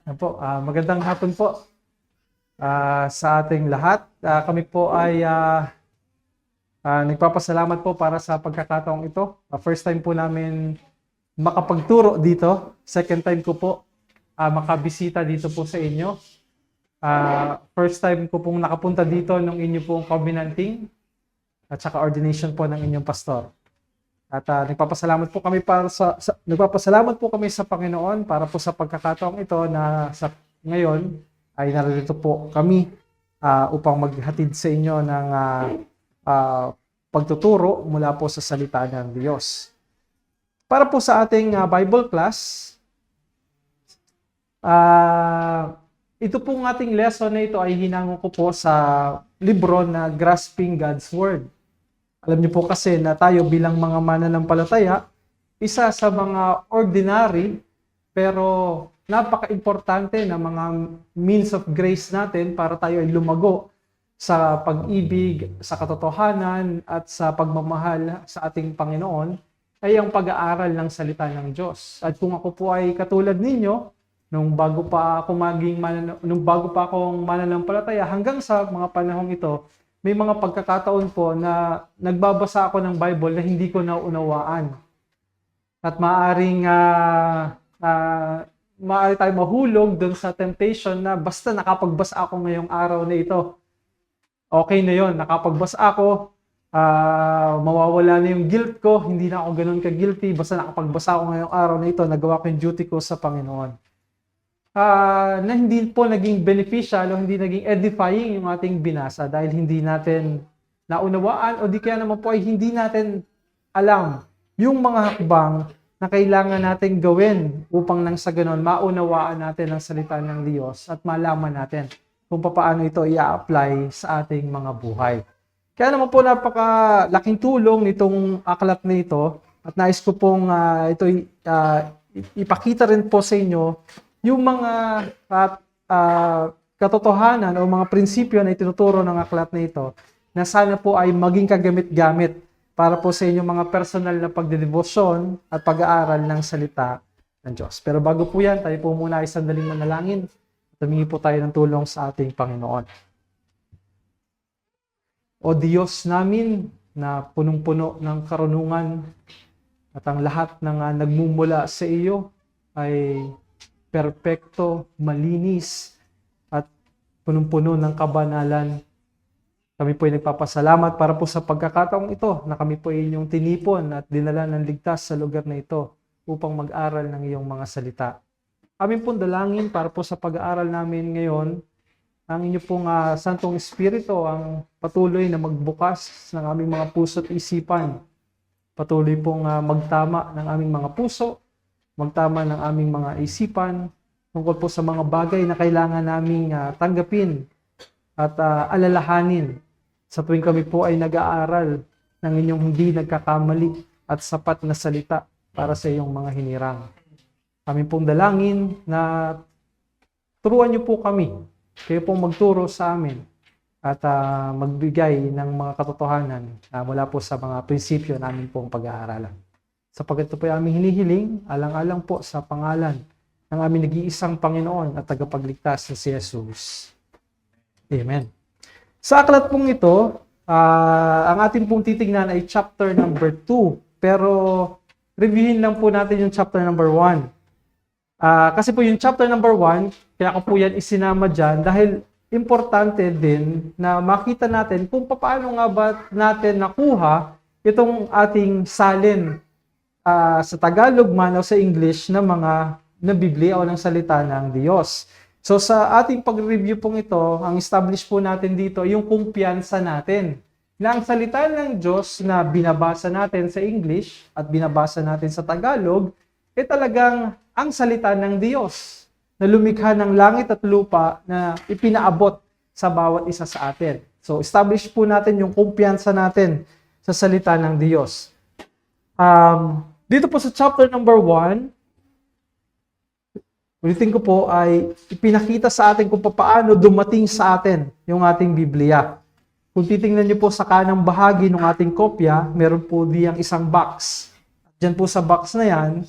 Yan po, magandang hapon po sa ating lahat. Kami po ay nagpapasalamat po para sa pagkakataong ito. First time po namin makapagturo dito. Second time ko po makabisita dito po sa inyo. First time ko pong nakapunta dito nung inyo pong covenanting at saka ordination po ng inyong pastor. At nagpapasalamat po kami nagpapasalamat po kami sa Panginoon para po sa pagkakataong ito na sa ngayon ay narito po kami upang maghatid sa inyo ng pagtuturo mula po sa salita ng Diyos. Para po sa ating Bible class, ito pong ating lesson na ito ay hinango ko po sa libro na Grasping God's Word. Alam niyo po kasi na tayo bilang mga mananampalataya, isa sa mga ordinary pero napaka-importante na mga means of grace natin para tayo ay lumago sa pag-ibig, sa katotohanan at sa pagmamahal sa ating Panginoon ay ang pag-aaral ng salita ng Diyos. At kung ako po ay katulad ninyo, nung bago pa akong mananampalataya hanggang sa mga panahong ito, may mga pagkakataon po na nagbabasa ako ng Bible na hindi ko naunawaan. At maaari tayo mahulog doon sa temptation na basta nakapagbasa ako ngayong araw na ito. Okay na yon, nakapagbasa ako, mawawala na yung guilt ko, hindi na ako ganun ka-guilty, basta nakapagbasa ako ngayong araw na ito, nagawa ko yung duty ko sa Panginoon. Na hindi po naging beneficial o hindi naging edifying yung ating binasa dahil hindi natin naunawaan o di kaya naman po ay hindi natin alam yung mga hakbang na kailangan natin gawin upang nang sa ganon maunawaan natin ang salita ng Diyos at malaman natin kung paano ito i-apply sa ating mga buhay. Kaya naman po napakalaking tulong nitong aklat na ito at nais ko pong ito ipakita rin po sa inyo yung mga katotohanan o mga prinsipyo na itinuturo ng aklat na ito na sana po ay maging kagamit-gamit para po sa inyong mga personal na pagdedebosyon at pag-aaral ng salita ng Diyos. Pero bago po yan, tayo po muna ay sandaling manalangin at humingi po tayo ng tulong sa ating Panginoon. O Diyos namin na punong-puno ng karunungan at ang lahat ng nagmumula sa iyo ay perpekto, malinis, at punong-puno ng kabanalan. Kami po ay nagpapasalamat para po sa pagkakataong ito na kami po ay inyong tinipon at dinala ng ligtas sa lugar na ito upang mag-aral ng iyong mga salita. Amin pong dalangin para po sa pag-aaral namin ngayon, ang inyo pong Santong Espiritu ang patuloy na magbukas ng aming mga puso at isipan. Patuloy pong magtama ng aming mga puso, magtama ng aming mga isipan tungkol po sa mga bagay na kailangan naming tanggapin at alalahanin sa tuwing kami po ay nag-aaral ng inyong hindi nagkakamali at sapat na salita para sa iyong mga hinirang. Kami pong dalangin na turuan niyo po kami, kayo pong magturo sa amin at magbigay ng mga katotohanan mula po sa mga prinsipyo namin pong pag-aaralan. Sapagkat ito po ay aming hinihiling, alang-alang po sa pangalan ng aming nag-iisang Panginoon at tagapagligtas na si Jesus. Amen. Sa aklat pong ito, ang ating pong titignan ay chapter number 2. Pero reviewin lang po natin yung chapter number 1. Kasi po yung chapter number 1, kaya ko po yan isinama dyan dahil importante din na makita natin kung paano nga ba natin nakuha itong ating salin sa Tagalog man o sa English na Biblia o ng salita ng Diyos. So sa ating pag-review pong ito, ang establish po natin dito yung kumpiyansa natin na ang salita ng Diyos na binabasa natin sa English at binabasa natin sa Tagalog talagang ang salita ng Diyos na lumikha ng langit at lupa na ipinaabot sa bawat isa sa atin. So establish po natin yung kumpiyansa natin sa salita ng Diyos. Dito po sa chapter number 1, ulitin ko po ay ipinakita sa atin kung paano dumating sa atin yung ating Biblia. Kung titingnan niyo po sa kanang bahagi ng ating kopya, meron po diyang isang box. Diyan po sa box na yan,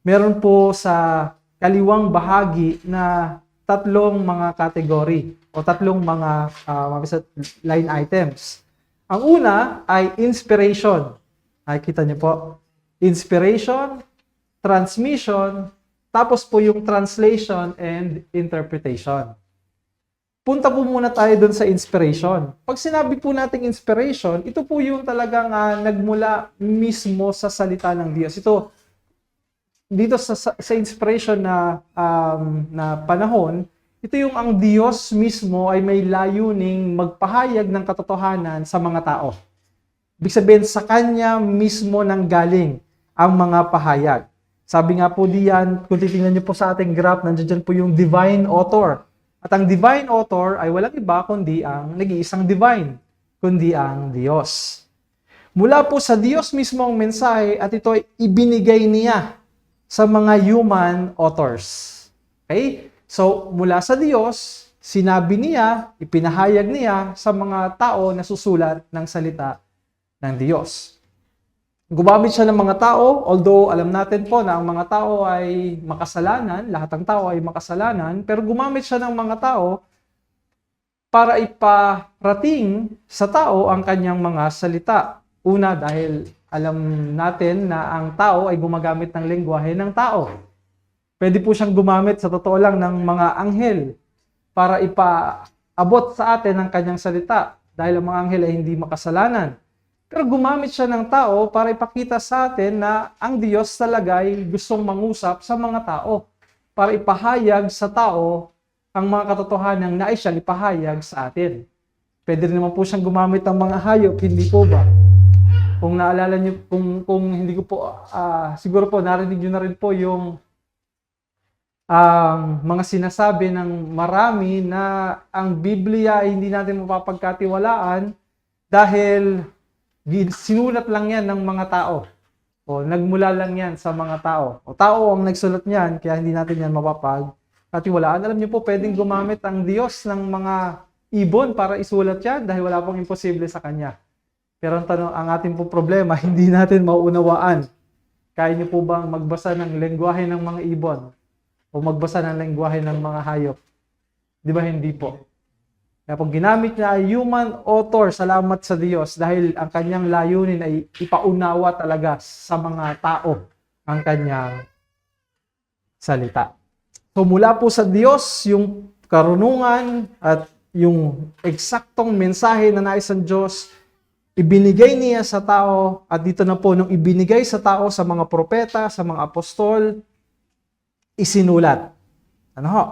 meron po sa kaliwang bahagi na tatlong mga category o tatlong mga line items. Ang una ay inspiration. Ay, kita niyo po. Inspiration, transmission, tapos po yung translation and interpretation. Punta po muna tayo dun sa inspiration. Pag sinabi po nating inspiration, ito po yung talagang nagmula mismo sa salita ng Diyos. Ito, dito sa inspiration na panahon, ito yung ang Diyos mismo ay may layuning magpahayag ng katotohanan sa mga tao. Ibig sabihin, sa Kanya mismo nanggaling ang mga pahayag. Sabi nga po diyan, kung titingnan niyo po sa ating graph, nandiyan po yung divine author. At ang divine author ay walang iba kundi ang nag-iisang divine, kundi ang Diyos. Mula po sa Diyos mismo ang mensahe at ito ay ibinigay niya sa mga human authors. Okay? So, mula sa Diyos, sinabi niya, ipinahayag niya sa mga tao na susulat ng salita ng Diyos. Gumamit siya ng mga tao, although alam natin po na ang mga tao ay makasalanan, lahat ng tao ay makasalanan, pero gumamit siya ng mga tao para iparating sa tao ang kanyang mga salita. Una, dahil alam natin na ang tao ay gumagamit ng lengguwahe ng tao. Pwede po siyang gumamit sa totoo lang ng mga anghel para ipaabot sa atin ang kanyang salita dahil ang mga anghel ay hindi makasalanan. Pero gumamit siya ng tao para ipakita sa atin na ang Diyos talaga ay gustong mangusap sa mga tao para ipahayag sa tao ang mga katotohanan na nais siyang ipahayag sa atin. Pwede rin naman po siyang gumamit ng mga hayop, hindi po ba? Kung naalala niyo, kung hindi ko po, siguro po narinig niyo na rin po yung mga sinasabi ng marami na ang Biblia ay hindi natin mapapagkatiwalaan dahil sinulat lang yan ng mga tao. O nagmula lang yan sa mga tao. O tao ang nagsulat niyan, kaya hindi natin yan mapapagkatiwalaan. Alam niyo po, pwedeng gumamit ang Diyos ng mga ibon para isulat yan dahil wala pong imposible sa Kanya. Pero ang ating po problema, hindi natin mauunawaan. Kaya niyo po bang magbasa ng lengguwahe ng mga ibon? O magbasa ng lengguwahe ng mga hayop? Di ba hindi po? Kaya pag ginamit niya ay human author, salamat sa Diyos dahil ang kanyang layunin ay ipaunawa talaga sa mga tao ang kanyang salita. So mula po sa Diyos, yung karunungan at yung eksaktong mensahe na nais ng Diyos, ibinigay niya sa tao at dito na po nung ibinigay sa tao sa mga propeta, sa mga apostol, isinulat.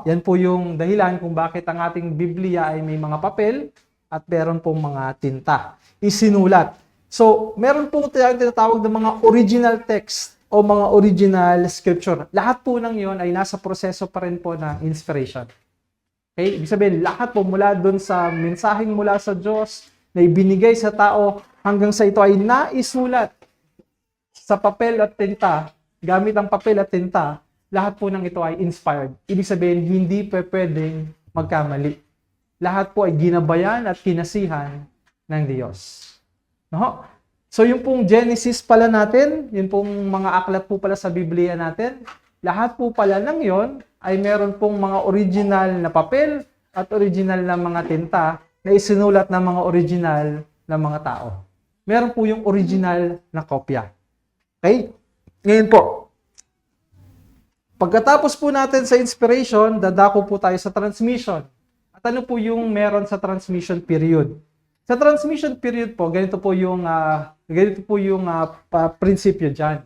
Yan po yung dahilan kung bakit ang ating Biblia ay may mga papel at meron pong mga tinta. Isinulat. So, meron pong tinatawag ng mga original text o mga original scripture. Lahat po ng yon ay nasa proseso pa rin po ng inspiration. Okay? Ibig sabihin, lahat po mula dun sa mensaheng mula sa Diyos na ibinigay sa tao hanggang sa ito ay naisulat sa papel at tinta, gamit ang papel at tinta, lahat po ng ito ay inspired. Ibig sabihin, hindi pwedeng magkamali. Lahat po ay ginabayan at kinasihan ng Diyos. No? So yung pong Genesis pala natin, yung pong mga aklat po pala sa Biblia natin, lahat po pala ng yon ay meron pong mga original na papel at original na mga tinta na isinulat ng mga original na mga tao. Meron po yung original na kopya. Okay? Ngayon po, pagkatapos po natin sa inspiration, dadako po tayo sa transmission. At ano po yung meron sa transmission period? Sa transmission period po, ganito po yung prinsipyo dyan.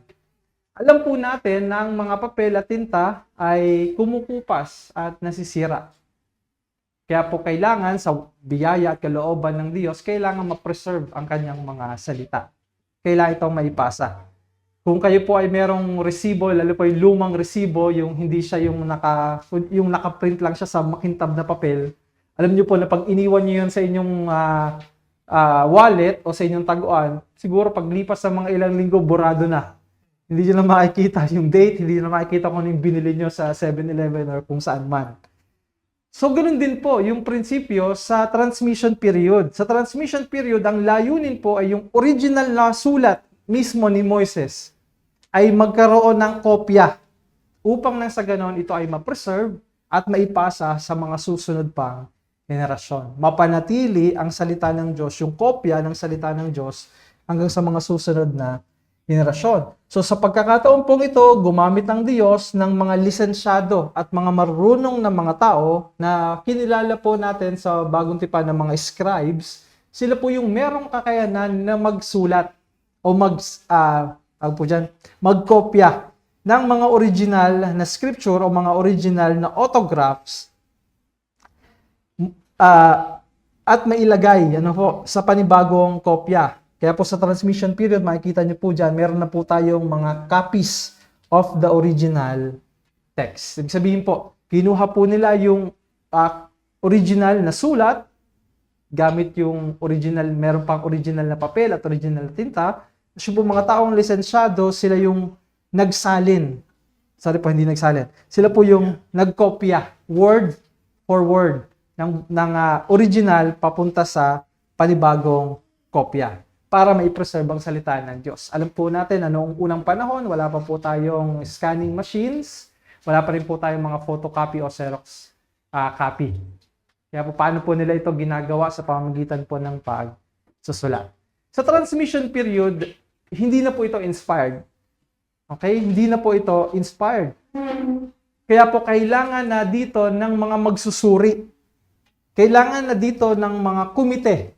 Alam po natin na ang mga papel at tinta ay kumukupas at nasisira. Kaya po kailangan sa biyaya at kalooban ng Diyos, kailangan ma-preserve ang kanyang mga salita. Kailangan itong maipasa. Kung kayo po ay merong resibo, lalo po yung lumang resibo, yung hindi siya yung naka-print lang siya sa makintab na papel, alam niyo po na pag iniwan niyo yun sa inyong wallet o sa inyong taguan, siguro paglipas sa mga ilang linggo, burado na. Hindi niyo na makikita yung date, hindi niyo na makikita kung ano yung binili niyo sa 7-Eleven or kung saan man. So, ganoon din po yung prinsipyo sa transmission period. Sa transmission period, ang layunin po ay yung original na sulat mismo ni Moises ay magkaroon ng kopya upang nang sa ganon ito ay ma-preserve at maipasa sa mga susunod pang henerasyon. Mapanatili ang salita ng Diyos, yung kopya ng salita ng Diyos hanggang sa mga susunod na henerasyon. So sa pagkakataon pong ito, gumamit ang Diyos ng mga lisensyado at mga marunong na mga tao na kinilala po natin sa bagong tipan ng mga scribes. Sila po yung merong kakayanan na magsulat o magkopya ng mga original na scripture o mga original na autographs at mailagay sa panibagong kopya. Kaya po sa transmission period, makikita niyo po dyan, meron na po tayong mga copies of the original text. Ibig sabihin po, kinuha po nila yung original na sulat, gamit yung original, meron pang original na papel at original na tinta. Kasi po mga taong lisensyado, sila yung nagsalin. Hindi nagsalin. Sila po yung nagkopya, word for word, ng original papunta sa panibagong kopya, para mai-preserve ang salita ng Diyos. Alam po natin, noong unang panahon, wala pa po tayong scanning machines, wala pa rin po tayong mga photocopy o Xerox copy. Kaya po, paano po nila ito ginagawa sa pamamagitan po ng pagsusulat. Sa transmission period, hindi na po ito inspired. Okay? Hindi na po ito inspired. Kaya po, kailangan na dito ng mga magsusuri. Kailangan na dito ng mga komite.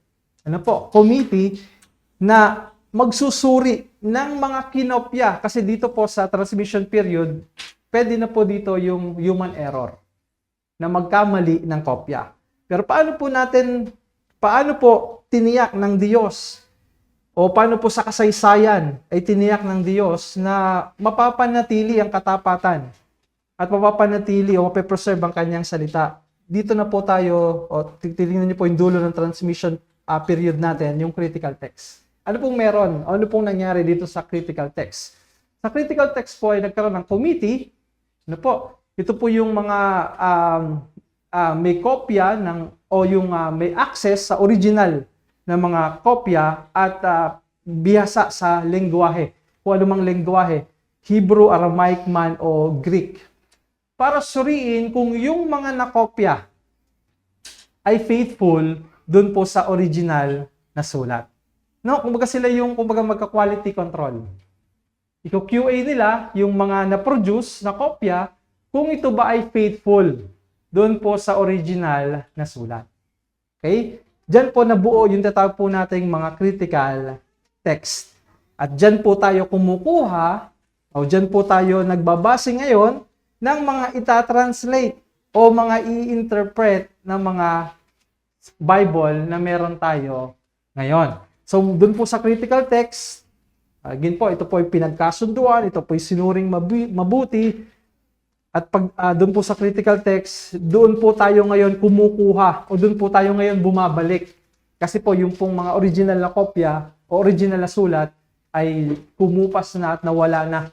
Committee na magsusuri ng mga kinopya. Kasi dito po sa transmission period, pwede na po dito yung human error na magkamali ng kopya. Pero paano po tiniyak ng Diyos o paano po sa kasaysayan ay tiniyak ng Diyos na mapapanatili ang katapatan at mapapanatili o mapipreserve ang kanyang salita? Dito na po tayo, o titingnan niyo po yung dulo ng transmission period natin, yung critical text. Ano pong meron? Ano pong nangyari dito sa critical text? Sa critical text po ay nagkaroon ng committee. Ito po yung mga may kopya may access sa original na mga kopya at bihasa sa lengguwahe. Kung anumang lengguwahe, Hebrew, Aramaic man o Greek. Para suriin kung yung mga nakopya ay faithful dun po sa original na sulat. Kumbaga sila yung magka-quality control. Iko-QA nila yung mga na-produce na kopya kung ito ba ay faithful doon po sa original na sulat. Okay? Diyan po nabuo yung tatawag po nating mga critical text. At diyan po tayo kumukuha o diyan po tayo nagbabase ngayon ng mga itatranslate o mga i-interpret ng mga Bible na meron tayo ngayon. So, doon po sa critical text, again po, ito po ay pinagkasunduan, ito po ay sinuring mabuti, at doon po sa critical text, doon po tayo ngayon kumukuha, o doon po tayo ngayon bumabalik. Kasi po, yung pong mga original na kopya, o original na sulat, ay kumupas na at nawala na.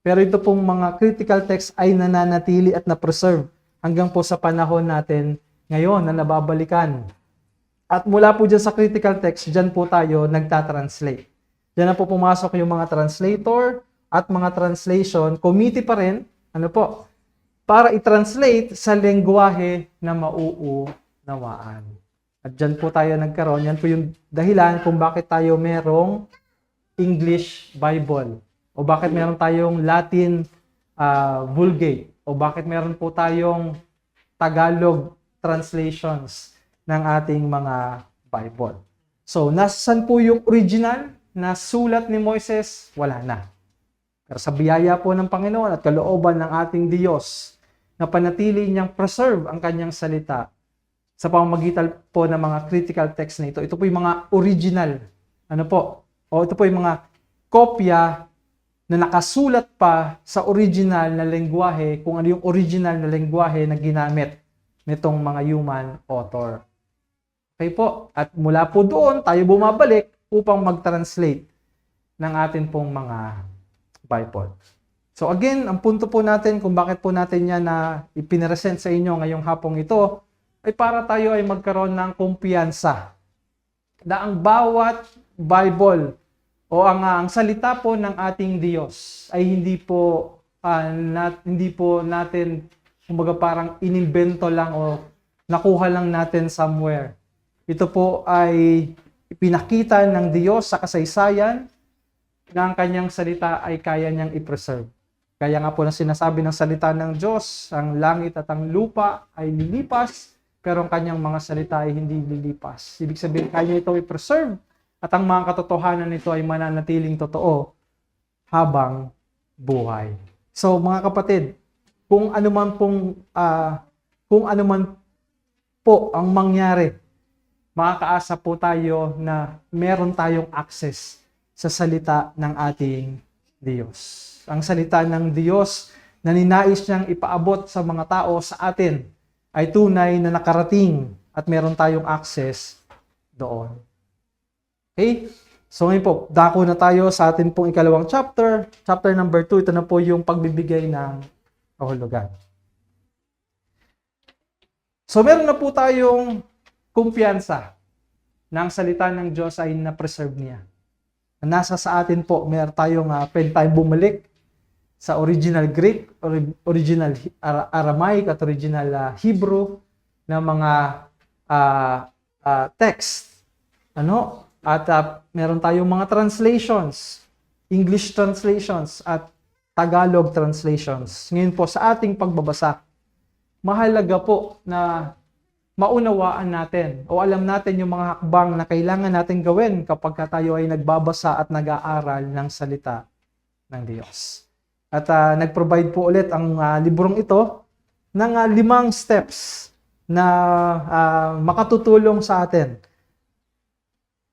Pero ito pong mga critical text ay nananatili at na-preserve hanggang po sa panahon natin ngayon na nababalikan. At mula po dyan sa critical text, dyan po tayo nagtatranslate. Dyan na po pumasok yung mga translator at mga translation. Committee pa rin, para i-translate sa lengguwahe na mauunawaan. At dyan po tayo nagkaroon. Yan po yung dahilan kung bakit tayo merong English Bible. O bakit meron tayong Latin Vulgate. O bakit meron po tayong Tagalog translations ng ating mga Bible. So, nasan po yung original na sulat ni Moises? Wala na. Pero sa biyaya po ng Panginoon at kalooban ng ating Diyos, na panatili niyang preserve ang kanyang salita sa pamamagitan po ng mga critical text na ito. Ito po yung mga original. Ito po yung mga kopya na nakasulat pa sa original na lengguwahe, kung ano yung original na lengguwahe na ginamit nitong mga human author. Okay po. At mula po doon, tayo bumabalik upang mag-translate ng atin pong mga Bible. So again, ang punto po natin kung bakit po natin yan na ipinresent sa inyo ngayong hapong ito, ay para tayo ay magkaroon ng kumpiyansa na ang bawat Bible o ang salita po ng ating Diyos ay hindi po hindi po natin, kumbaga parang inimbento lang o nakuha lang natin somewhere. Ito po ay ipinakita ng Diyos sa kasaysayan na ang kanyang salita ay kaya niyang i-preserve. Kaya nga po na sinasabi ng salita ng Diyos, ang langit at ang lupa ay lilipas, pero ang kanyang mga salita ay hindi lilipas. Ibig sabihin, kaya ito i-preserve at ang mga katotohanan nito ay mananatiling totoo habang buhay. So mga kapatid, kung ano man po ang mangyari, makakaasa po tayo na meron tayong access sa salita ng ating Diyos. Ang salita ng Diyos na ninais niyang ipaabot sa mga tao sa atin ay tunay na nakarating at meron tayong access doon. Okay? So ngayon po, dako na tayo sa atin pong ikalawang chapter. Chapter number 2, ito na po yung pagbibigay ng kahulugan. So meron na po tayong kumpiyansa na ang salita ng Diyos ay na-preserve niya. Nasa sa atin po, meron tayong pwede tayong bumalik sa original Greek, original Aramaic at original Hebrew na mga text. At meron tayong mga translations, English translations at Tagalog translations. Ngayon po sa ating pagbabasa, mahalaga po na maunawaan natin o alam natin yung mga hakbang na kailangan natin gawin kapag tayo ay nagbabasa at nag-aaral ng salita ng Diyos. At nag-provide po ulit ang librong ito ng 5 steps na makatutulong sa atin.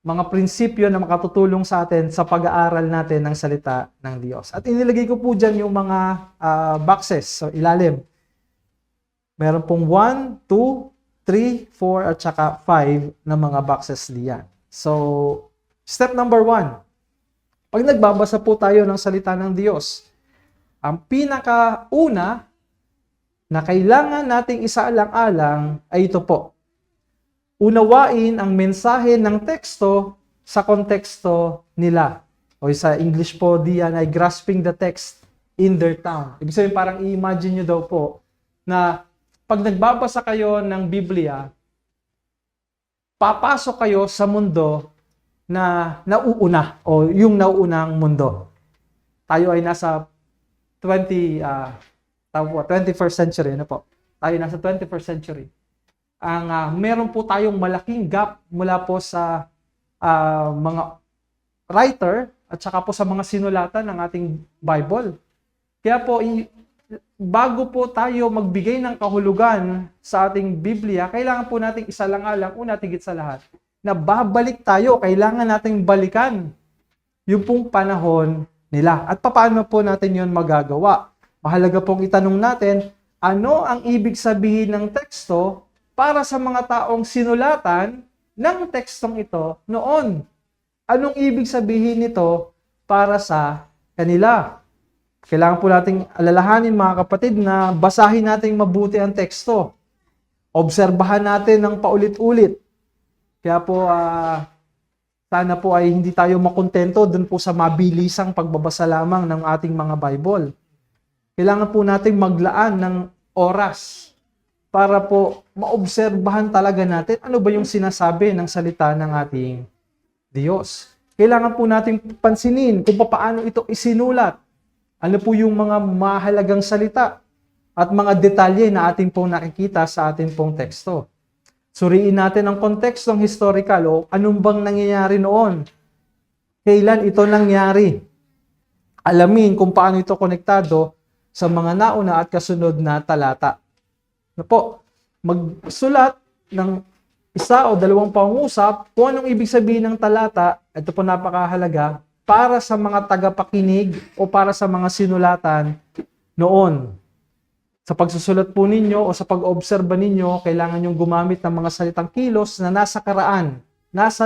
Mga prinsipyo na makatutulong sa atin sa pag-aaral natin ng salita ng Diyos. At inilagay ko po dyan yung mga boxes, so ilalim. Meron pong 1, 2, 3, 4, at saka 5 na mga boxes diyan. So, step number 1. Pag nagbabasa po tayo ng salita ng Diyos, ang pinakauna na kailangan nating isaalang-alang ay ito po. Unawain ang mensahe ng teksto sa konteksto nila. O sa English po diyan ay grasping the text in their town. Ibig sabihin parang i-imagine nyo daw po na pag nagbabasa kayo ng Biblia, papasok kayo sa mundo na nauuna o yung nauunang mundo. Tayo ay nasa 21st century. Ano po? Tayo nasa 21st century. Meron po tayong malaking gap mula po sa mga writer at saka po sa mga sinulatan ng ating Bible. Kaya po, bago po tayo magbigay ng kahulugan sa ating Biblia, kailangan po nating isalang-alang, una tigit sa lahat, na babalik tayo, kailangan nating balikan yung pong panahon nila. At paano po natin yon magagawa? Mahalaga pong itanong natin, ano ang ibig sabihin ng teksto para sa mga taong sinulatan ng tekstong ito noon? Anong ibig sabihin nito para sa kanila? Kailangan po nating alalahanin mga kapatid na basahin natin mabuti ang teksto. Obserbahan natin ng paulit-ulit. Kaya po sana po ay hindi tayo makontento dun po sa mabilisang pagbabasa lamang ng ating mga Bible. Kailangan po nating maglaan ng oras para po maobserbahan talaga natin ano ba yung sinasabi ng salita ng ating Diyos. Kailangan po nating pansinin kung paano ito isinulat. Ano po yung mga mahalagang salita at mga detalye na ating pong nakikita sa ating pong teksto. Suriin natin ang kontekstong historical o anong bang nangyayari noon. Kailan ito nangyari? Alamin kung paano ito konektado sa mga nauna at kasunod na talata. Na po, magsulat ng isa o dalawang pangusap kung anong ibig sabihin ng talata, ito po napakahalaga, para sa mga tagapakinig o para sa mga sinulatan noon. Sa pagsusulat po ninyo o sa pag-obserba ninyo, kailangan nyong gumamit ng mga salitang kilos na nasa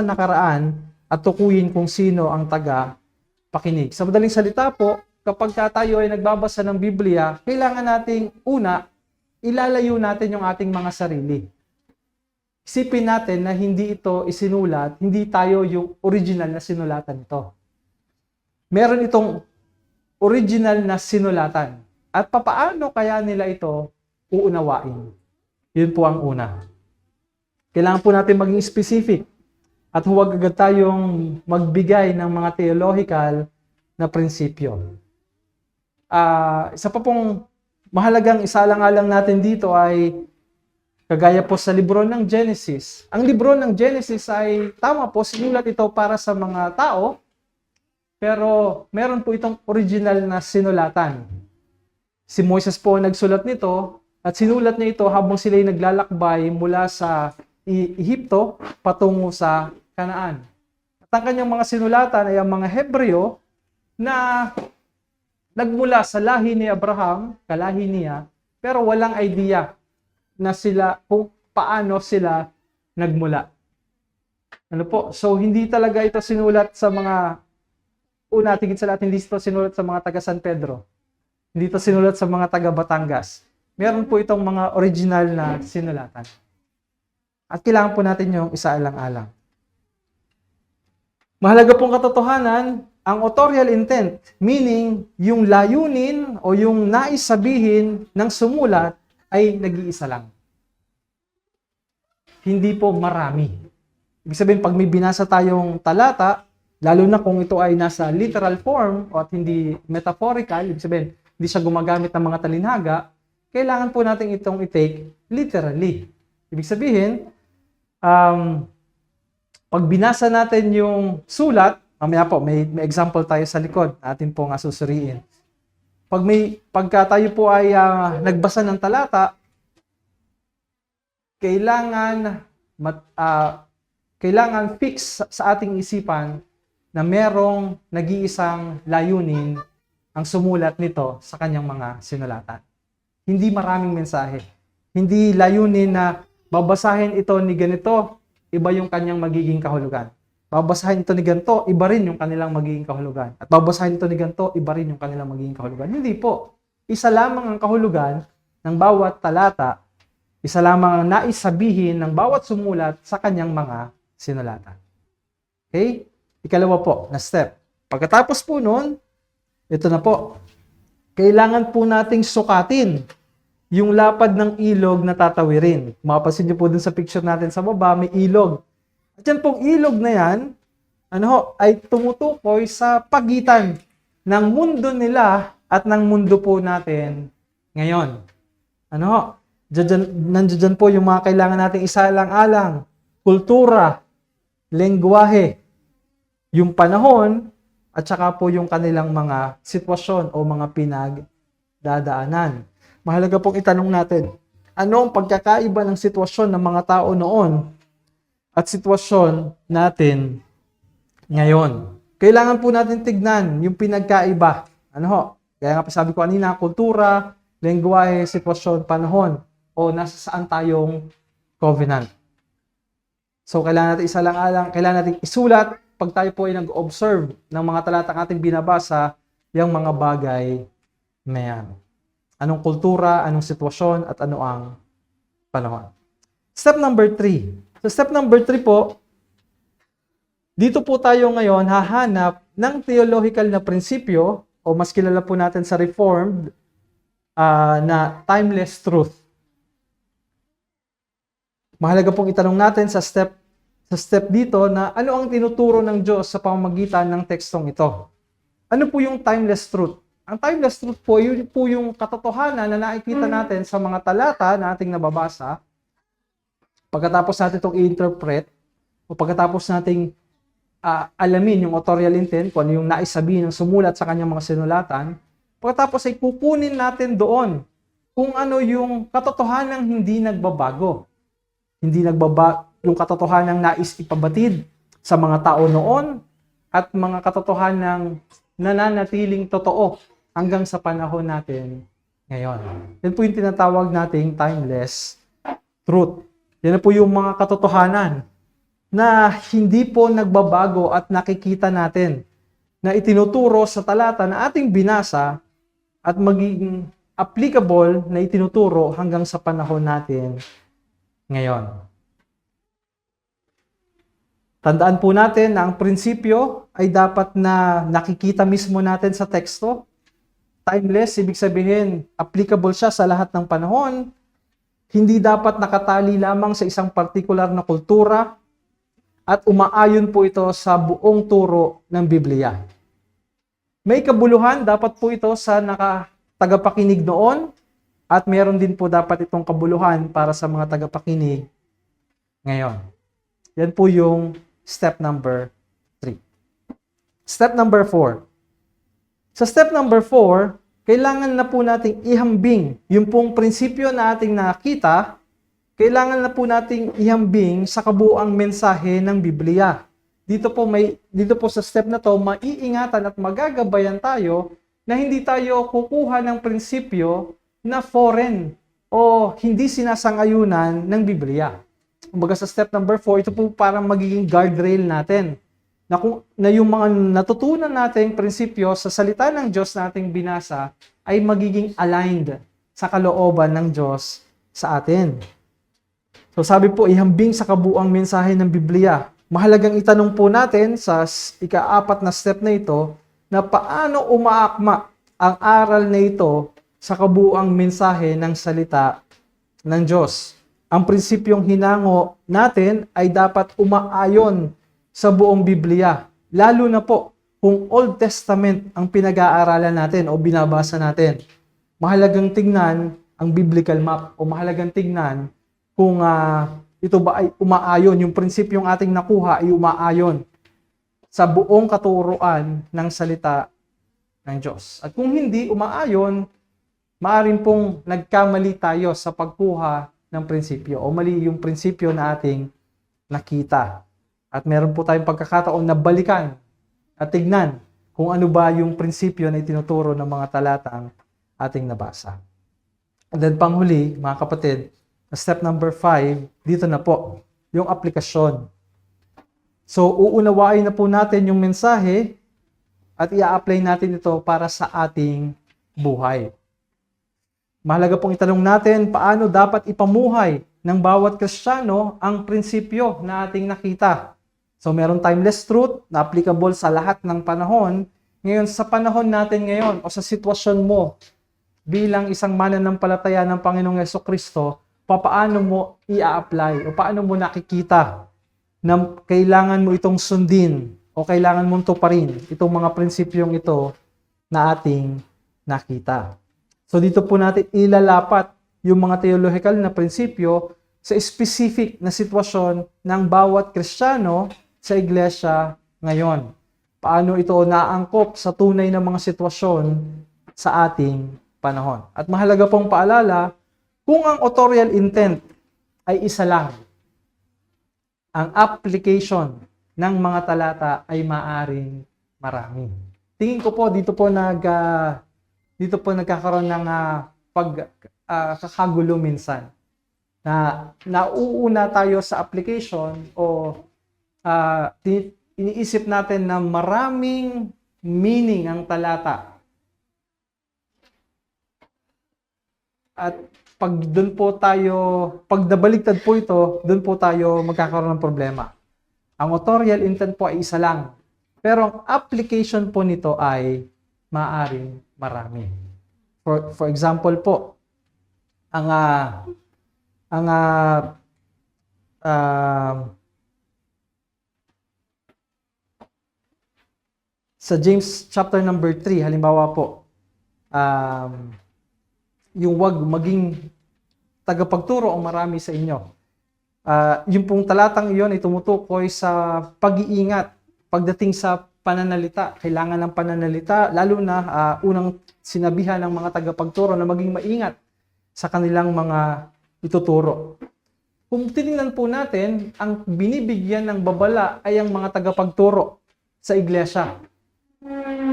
nakaraan at tukuyin kung sino ang tagapakinig. Sa madaling salita po, kapag tayo ay nagbabasa ng Biblia, kailangan nating una, ilalayo natin yung ating mga sarili. Isipin natin na hindi ito isinulat, hindi tayo yung original na sinulatan ito. Meron itong original na sinulatan. At papaano kaya nila ito uunawain? Yun po ang una. Kailangan po natin maging specific at huwag agad tayong magbigay ng mga theological na prinsipyo. Isa pa pong mahalagang isalang-alang natin dito ay kagaya po sa libro ng Genesis. Ang libro ng Genesis ay tama po, sinulat ito para sa mga tao, pero meron po itong original na sinulatan. Si Moises po nagsulat nito at sinulat niya ito habang sila'y naglalakbay mula sa Ehipto patungo sa Kanaan. At ang kanyang mga sinulatan ay ang mga Hebreo na nagmula sa lahi ni Abraham, kalahi niya, pero walang idea na sila kung paano sila nagmula. Ano po? So hindi talaga ito sinulat sa mga tigit sa lahat, hindi ito sinulat sa mga taga San Pedro. Hindi ito sinulat sa mga taga Batangas. Meron po itong mga original na sinulatan. At kailangan po natin yung isaalang-alang. Mahalaga pong katotohanan, ang authorial intent, meaning yung layunin o yung nais sabihin ng sumulat ay nag-iisa lang. Hindi po marami. Ibig sabihin, pag may binasa tayong talata, lalo na kung ito ay nasa literal form o at hindi metaphorical, ibig sabihin, hindi siya gumagamit ng mga talinhaga, kailangan po natin itong i-take literally. Ibig sabihin, pag binasa natin yung sulat, mamaya po, may example tayo sa likod, atin pong susuriin. Pagka tayo po ay nagbasa ng talata, kailangan fix sa ating isipan na merong nag-iisang layunin ang sumulat nito sa kanyang mga sinulatan. Hindi maraming mensahe. Hindi layunin na babasahin ito ni ganito, iba yung kanyang magiging kahulugan. Babasahin ito ni ganito, iba rin yung kanilang magiging kahulugan. At babasahin ito ni ganito, iba rin yung kanilang magiging kahulugan. Hindi po. Isa lamang ang kahulugan ng bawat talata. Isa lamang ang nais sabihin ng bawat sumulat sa kanyang mga sinulatan. Okay? Ikalawa po na step. Pagkatapos po nun, ito na po. Kailangan po nating sukatin yung lapad ng ilog na tatawirin. Mapapansin niyo po dun sa picture natin sa baba, may ilog. At yan pong ilog na yan, ay tumutukoy sa pagitan ng mundo nila at ng mundo po natin ngayon. Nandiyan po yung mga kailangan nating isalang-alang, kultura, lengguwahe, yung panahon, at saka po yung kanilang mga sitwasyon o mga pinagdadaanan. Mahalaga pong itanong natin, ano ang pagkakaiba ng sitwasyon ng mga tao noon at sitwasyon natin ngayon? Kailangan po natin tignan yung pinagkaiba. Kaya nga sabi ko kanina, kultura, lengguwahe, sitwasyon, panahon, o nasa saan tayong covenant. So, kailangan natin isalang-alang, kailangan natin isulat pag tayo po ay nag-observe ng mga talatang ating binabasa, yung mga bagay na yan. Anong kultura, anong sitwasyon, at ano ang panahon. Step number 3. So, step number 3 po, dito po tayo ngayon hahanap ng theological na prinsipyo, o mas kilala po natin sa Reformed, na timeless truth. Mahalaga pong itanong natin sa step dito na ano ang tinuturo ng Diyos sa pamamagitan ng tekstong ito. Ano po yung timeless truth? Ang timeless truth po, yun po yung katotohanan na nakikita natin sa mga talata na ating nababasa. Pagkatapos natin itong i-interpret, o pagkatapos nating alamin yung authorial intent, kung ano yung nais sabihin ng sumulat sa kanyang mga sinulatan, pagkatapos ay kukunin natin doon kung ano yung katotohanang hindi nagbabago. Hindi nagbabago yung katotohanang nais ipabatid sa mga tao noon at mga katotohanang nananatiling totoo hanggang sa panahon natin ngayon. Yan po yung tinatawag nating timeless truth. Yan po yung mga katotohanan na hindi po nagbabago at nakikita natin na itinuturo sa talata na ating binasa at magiging applicable na itinuturo hanggang sa panahon natin ngayon. Tandaan po natin na ang prinsipyo ay dapat na nakikita mismo natin sa teksto Timeless, ibig sabihin, applicable siya sa lahat ng panahon. Hindi dapat nakatali lamang sa isang partikular na kultura at umaayon po ito sa buong turo ng Biblia. May kabuluhan dapat po ito sa tagapakinig noon at meron din po dapat itong kabuluhan para sa mga tagapakinig ngayon. Yan po yung step number 3. Step number 4. Sa step number 4, kailangan na po nating ihambing yung pong prinsipyo na ating nakita, kailangan na po nating ihambing sa kabuuang mensahe ng Biblia. Dito po sa step na to, maiingatan at magagabayan tayo na hindi tayo kukuha ng prinsipyo na foreign o hindi sinasangayunan ng Biblia. Kumbaga sa step number 4, ito po parang magiging guardrail natin. Na yung mga natutunan nating prinsipyo sa salita ng Diyos na ating binasa ay magiging aligned sa kalooban ng Diyos sa atin. So sabi po, ihambing sa kabuuang mensahe ng Biblia. Mahalagang itanong po natin sa ika-4 na step na ito na paano umaakma ang aral na ito sa kabuuang mensahe ng salita ng Diyos. Ang prinsipyong hinango natin ay dapat umaayon sa buong Biblia. Lalo na po kung Old Testament ang pinag-aaralan natin o binabasa natin. Mahalagang tingnan ang biblical map o mahalagang tingnan kung ito ba ay umaayon, yung prinsipyong ating nakuha ay umaayon sa buong katuruan ng salita ng Diyos. At kung hindi umaayon, maaring pong nagkamali tayo sa pagkuha ng prinsipyo o mali yung prinsipyo na ating nakita. At meron po tayong pagkakataon na balikan at tignan kung ano ba yung prinsipyo na itinuturo ng mga talatang ating nabasa. And then panghuli, mga kapatid, step number 5, dito na po, yung aplikasyon. So, uunawain na po natin yung mensahe at i-apply natin ito para sa ating buhay. Mahalaga pong itanong natin paano dapat ipamuhay ng bawat Kristiyano ang prinsipyo na ating nakita. So meron timeless truth na applicable sa lahat ng panahon. Ngayon, sa panahon natin ngayon o sa sitwasyon mo bilang isang mananampalataya ng Panginoong Jesucristo, paano mo i-apply o paano mo nakikita na kailangan mo itong sundin o kailangan mong tuparin itong mga prinsipyong ito na ating nakita. So dito po natin ilalapat yung mga theological na prinsipyo sa specific na sitwasyon ng bawat Kristiyano sa iglesia ngayon. Paano ito naangkop sa tunay na mga sitwasyon sa ating panahon. At mahalaga pong paalala, kung ang authorial intent ay isa lang, ang application ng mga talata ay maaring marami. Tingin ko po dito po nagkakaroon ng kakagulo minsan na nauuna tayo sa application o iniisip natin na maraming meaning ang talata. At pag nabaligtad po ito, doon po tayo magkakaroon ng problema. Ang authorial intent po ay isa lang. Pero ang application po nito ay maaring marami. For example po, sa James chapter number 3, halimbawa po, yung wag maging tagapagturo ang marami sa inyo. Yung pong talatang iyon ay tumutukoy sa pag-iingat pagdating sa pananalita. Kailangan ng pananalita, lalo na unang sinabihan ng mga tagapagturo na maging maingat sa kanilang mga ituturo. Kung tinignan po natin, ang binibigyan ng babala ay ang mga tagapagturo sa iglesia.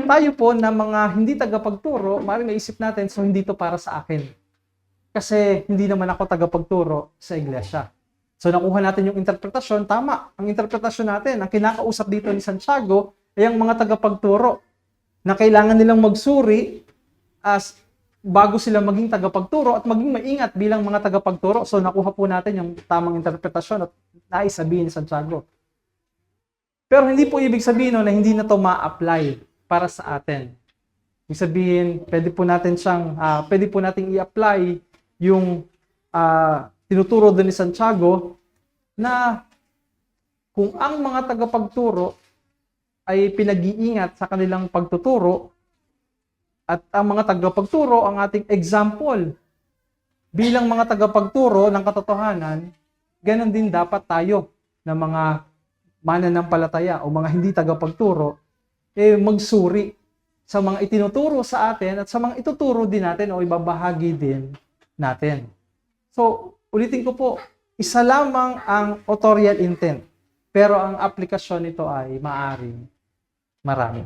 Tayo po na mga hindi tagapagturo, maaaring naisip natin, so hindi to para sa akin. Kasi hindi naman ako tagapagturo sa iglesia. So nakuha natin yung interpretasyon, tama. Ang interpretasyon natin, ang kinakausap dito ni Santiago ay ang mga tagapagturo na kailangan nilang magsuri bago sila maging tagapagturo at maging maingat bilang mga tagapagturo. So nakuha po natin yung tamang interpretasyon at naisabihin ni Santiago. Pero hindi po ibig sabihin na hindi na to ma-apply para sa atin. Ibig sabihin, pwede po nating i-apply yung tinuturo doon ni Santiago na kung ang mga tagapagturo ay pinag-iingat sa kanilang pagtuturo at ang mga tagapagturo ang ating example bilang mga tagapagturo ng katotohanan, ganon din dapat tayo na mga mananampalataya o mga hindi tagapagturo magsuri sa mga itinuturo sa atin at sa mga ituturo din natin o ibabahagi din natin. So, ulitin ko po, isa lamang ang authorial intent, pero ang aplikasyon nito ay maaring marami.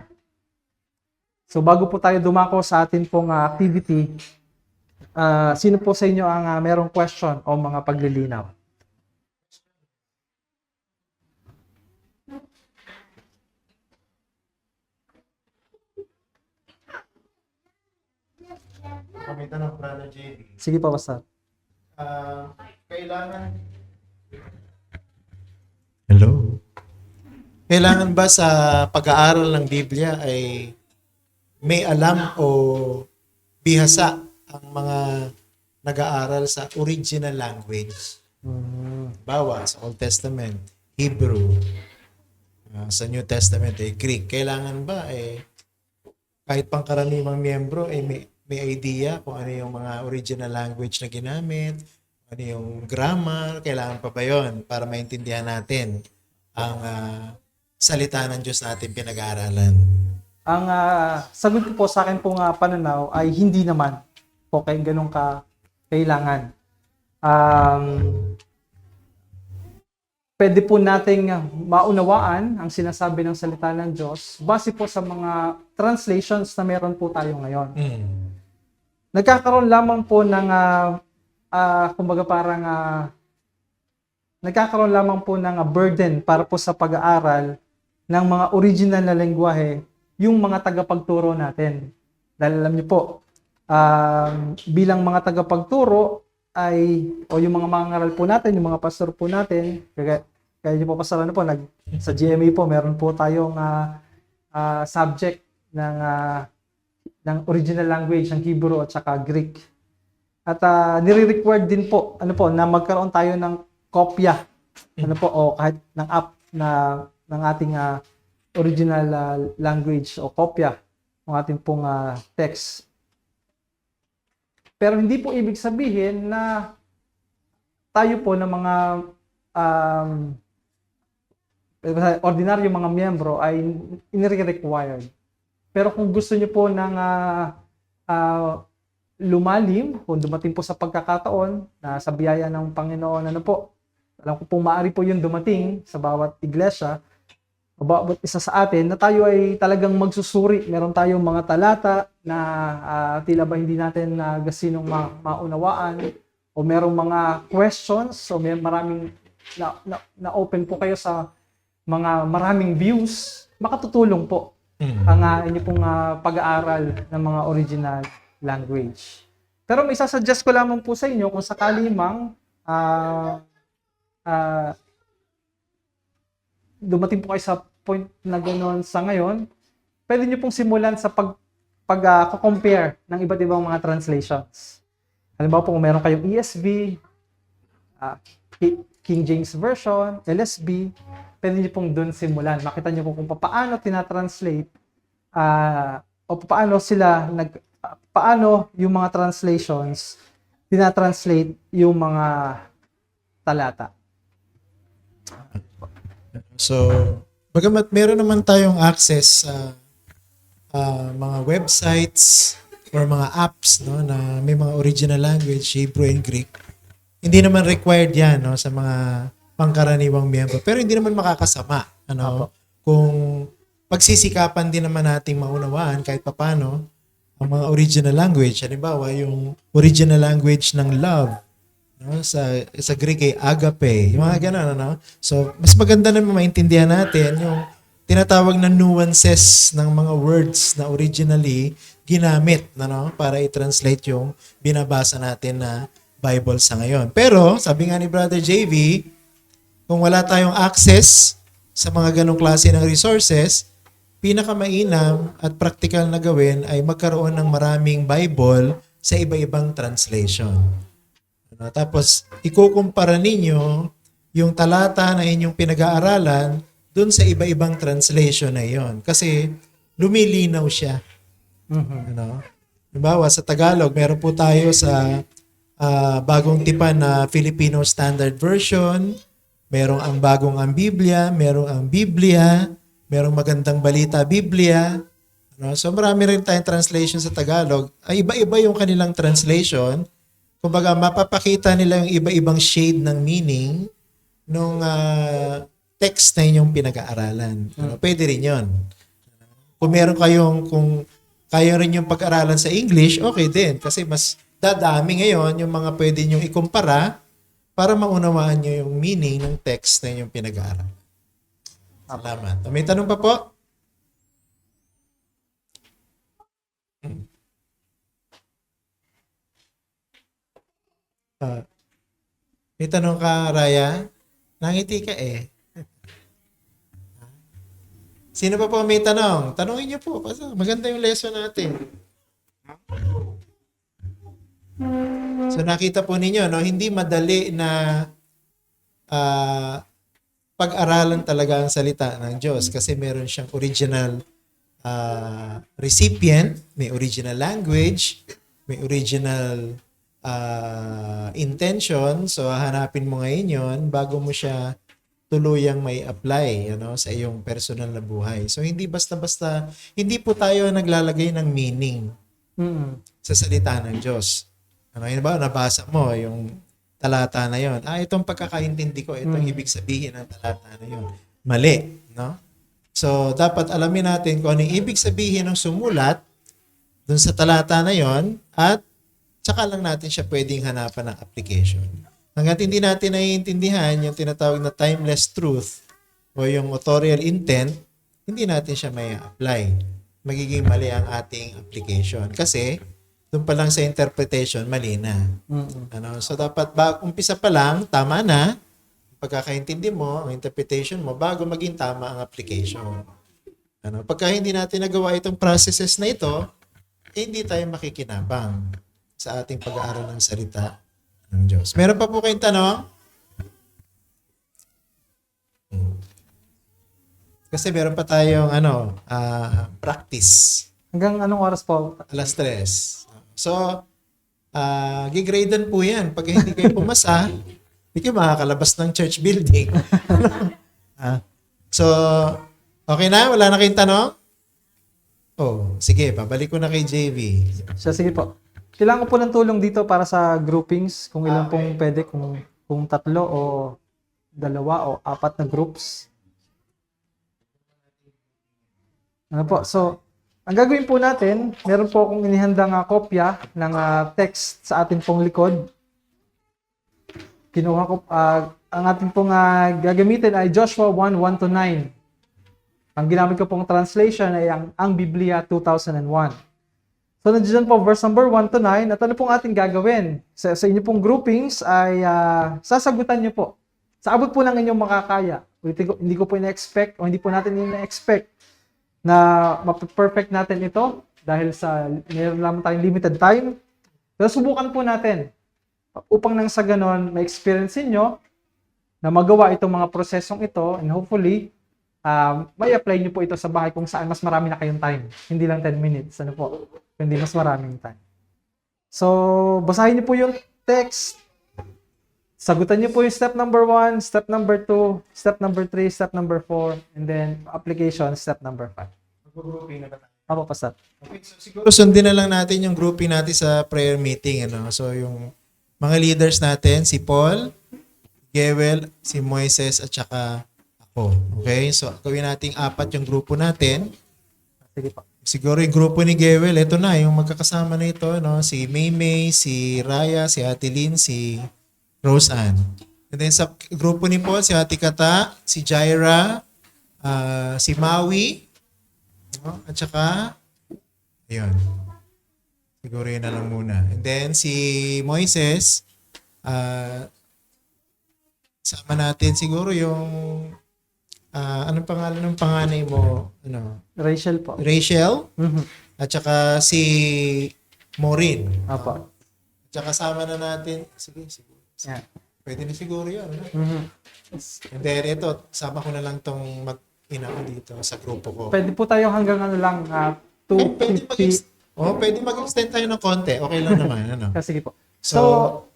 So, bago po tayo dumako sa atin pong activity, sino po sa inyo ang merong question o mga paglilinaw? Kami tanong, Brother JB. Sige pa, Pastor. Kailangan... Hello? Kailangan ba sa pag-aaral ng Biblia ay may alam o bihasa ang mga nag-aaral sa original language? Bawa sa Old Testament, Hebrew, sa New Testament ay Greek. Kailangan ba kahit pangkaraniwang miyembro may idea kung ano yung mga original language na ginamit, ano yung grammar, kailangan pa ba yun para maintindihan natin ang salita ng Diyos natin pinag-aaralan? Ang sagot ko po sa akin pong pananaw ay hindi naman po kay ganun kailangan. Pwede po nating maunawaan ang sinasabi ng salita ng Diyos base po sa mga translations na meron po tayo ngayon. Nagkakaroon lamang po ng nagkakaroon lamang po ng burden para po sa pag-aaral ng mga original na lengguwahe yung mga tagapagturo natin. Dahil alam niyo po, bilang mga tagapagturo o yung mga mangaral po natin, yung mga pastor po natin, kaya niyo po pastor, sa GMA po, meron po tayong subject ng original language, ng Hebrew at saka Greek. At nire-required din po, na magkaroon tayo ng kopya, o kahit ng app ng ating original language o kopya ng ating pong text. Pero hindi po ibig sabihin na tayo po ng mga ordinaryong mga miyembro ay inire-required. Pero kung gusto niyo po ng lumalim, kung dumating po sa pagkakataon na sa biyaya ng Panginoon, alam ko po maaari po yun dumating sa bawat iglesia, o bawat isa sa atin, na tayo ay talagang magsusuri. Meron tayong mga talata na tila ba hindi natin gasinong maunawaan, o merong mga questions, o may maraming na open po kayo sa mga maraming views, makatutulong po ang inyo pong pag-aaral ng mga original language. Pero may sasuggest ko lamang po sa inyo kung sakali mang dumating po kayo sa point na gano'n sa ngayon, pwede nyo pong simulan sa pag-compare ng iba't ibang mga translations. Halimbawa po kung meron kayong ESV, King James Version, LSB, pwede nyo pong doon simulan. Makita nyo kung paano tinatranslate o paano yung mga translations tinatranslate yung mga talata. So, bagamat meron naman tayong access sa mga websites or mga apps na may mga original language, Hebrew and Greek, hindi naman required yan sa mga pangkaraniwang miyembro. Pero hindi naman makakasama. Kung pagsisikapan din naman nating maunawaan kahit papano ang mga original language. Halimbawa, yung original language ng love, sa Greek ay agape. Yung mga ganun, So, mas maganda na maintindihan natin yung tinatawag na nuances ng mga words na originally ginamit para i-translate yung binabasa natin na Bible sa ngayon. Pero, sabi nga ni Brother JV, kung wala tayong access sa mga ganong klase ng resources, pinakamainam at practical na gawin ay magkaroon ng maraming Bible sa iba-ibang translation. Tapos, ikukumpara ninyo yung talata na inyong pinag-aaralan dun sa iba-ibang translation na yon. Kasi, lumilinaw siya. Ano? Halimbawa, sa Tagalog, meron po tayo sa bagong tipan na Filipino Standard Version, merong ang bagong ang Biblia, merong ang Biblia, merong magandang balita Biblia. No? So marami rin tayong translation sa Tagalog. Ay iba-iba yung kanilang translation. Kumbaga mapapakita nila yung iba-ibang shade ng meaning nung text na inyong pinag-aaralan. Pwede rin yun. Kung meron kung kaya rin yung pag-aralan sa English, okay din. Kasi mas dadami ngayon yung mga pwede nyong ikumpara para maunawaan nyo yung meaning ng text na inyong pinag-aaralan. Salamat. May tanong pa po? May tanong ka, Raya? Nangiti ka eh. Sino pa po may tanong? Tanongin niyo po. Kasi maganda yung lesson natin. So nakita po ninyo, no, hindi madali na pag-aralan talaga ang salita ng Diyos kasi meron siyang original recipient, may original language, may original intention. So hanapin mo ngayon yon bago mo siya tuluyang may apply sa iyong personal na buhay. So hindi basta-basta, hindi po tayo naglalagay ng meaning sa salita ng Diyos. Yun ba, nabasa mo yung talata na yon. Itong pagkakaintindi ko, itong ibig sabihin ng talata na yon. Mali, no? So, dapat alamin natin kung ano yung ibig sabihin ng sumulat dun sa talata na yon at tsaka lang natin siya pwedeng hanapan ng application. Hanggat hindi natin naiintindihan yung tinatawag na timeless truth o yung authorial intent, hindi natin siya may apply. Magiging mali ang ating application. Kasi, doon pa lang sa interpretation, mali na. So, dapat umpisa pa lang, tama na, pagkakaintindi mo, ang interpretation mo, bago maging tama ang application. Pagka hindi natin nagawa itong processes na ito, hindi tayo makikinabang sa ating pag-aaral ng salita ng Diyos. Meron pa po kayong tanong? Kasi meron pa tayong practice. Hanggang anong oras po? 3:00. So, gigradean po yan. Pag hindi kayo pumasa, hindi kayo makakalabas ng church building. So, okay na? Wala na kayong tanong? Sige. Babalik ko na kay JV. Sige po. Kailangan ko po ng tulong dito para sa groupings. Kung ilan pong pwede. Kung 3 o 2 o 4 na groups. So, ang gagawin po natin, meron po akong inihandang kopya ng text sa ating pong likod. Kinuha ko, ang ating pong gagamitin ay Joshua 1:1-9. Ang ginamit ko pong translation ay ang Biblia 2001. So, nandiyan po verse number 1-9. At ano pong ating gagawin? Sa inyo pong groupings ay sasagutan nyo po. Sa abot po ng inyong makakaya. Hindi ko po ina-expect o hindi po natin ina-expect na ma-perfect natin ito dahil sa mayroon lamang tayong limited time. Pero subukan po natin upang nang sa ganon ma-experience niyo na magawa itong mga prosesong ito and hopefully may apply niyo po ito sa bahay kung saan mas marami na kayong time. Hindi lang 10 minutes. Hindi mas maraming time. So, basahin niyo po yung text. Sagutan niyo po yung step number 1, step number 2, step number 3, step number 4, and then application, step number 5. Mag-grouping na ba tayo? Apo, Pastor. Okay, so siguro sundin na lang natin yung grouping natin sa prayer meeting. So yung mga leaders natin, si Paul, Gewel, si Moises, at saka ako. Okay, so gawin nating 4 yung grupo natin. Sige po. Siguro yung grupo ni Gewel, ito na, yung magkakasama na ito, si Maymay, si Raya, si Ate Lynn, si Rose Ann. And then sa grupo ni Paul, si Ate Kata, si Jaira, si Maui, at saka, ayun. Siguro yun na lang muna. And then si Moises, sama natin siguro yung anong pangalan ng panganay mo? Ano? Rachel po. Rachel? Mhm. At saka si Maureen. Apo. At saka kasama na natin. Sige, siguro. Yan. Pwede na siguro yun. Ano? Mhm. And then ito, sama ko na lang tong mag-ina ko dito sa grupo ko. Pwede po tayo hanggang ano lang, Pwede 250. pwede mag-extend tayo ng konti. Okay lang naman. Ano? Sige po. So,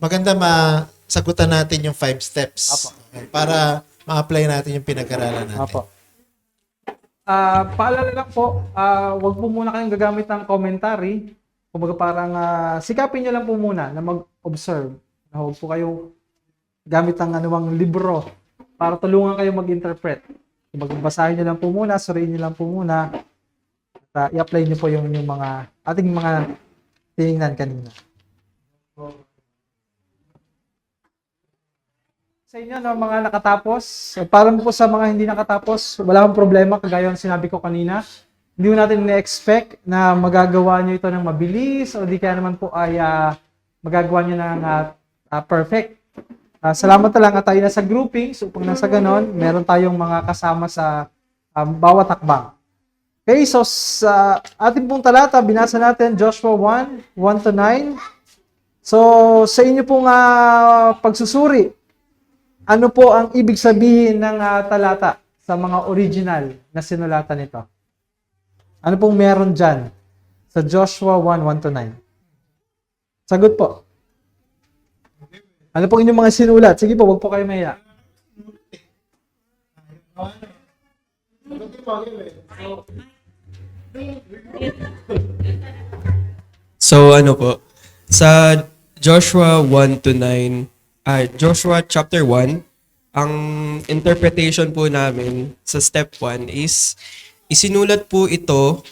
maganda masagutan natin yung 5 steps. Apo. Okay, para ma-apply natin yung pinag-aralan natin. Apo. Paalala lang po, wag po muna kayong gagamit ng commentary. Kumbaga parang sikapin nyo lang po muna na mag-observe. Na huwag po kayong gamit ng anumang libro para tulungan kayo mag-interpret. Kumbaga basahin nyo lang po muna, suriin nyo lang po muna. At i-apply nyo po yung mga ating mga tinignan kanina. Sa inyo, no, mga nakatapos, para po sa mga hindi nakatapos, wala akong problema, kagaya ng sinabi ko kanina. Hindi mo natin na-expect na magagawa nyo ito ng mabilis o di kaya naman po ay magagawa nyo ng perfect. Salamat na lang at tayo na sa groupings upang nasa ganon, meron tayong mga kasama sa bawat hakbang. Okay, so sa ating pong talata, binasa natin Joshua 1, 1-9. So sa inyo pong pagsusuri, ano po ang ibig sabihin ng talata sa mga original na sinulatan nito? Ano pong meron dyan sa Joshua 1, 1-9? Sagot po. Ano pong inyong mga sinulat? Sige po, wag po kayo mahiya. So ano po, sa Joshua 1 to 9, Joshua chapter 1, ang interpretation po namin sa step 1 is isinulat po ito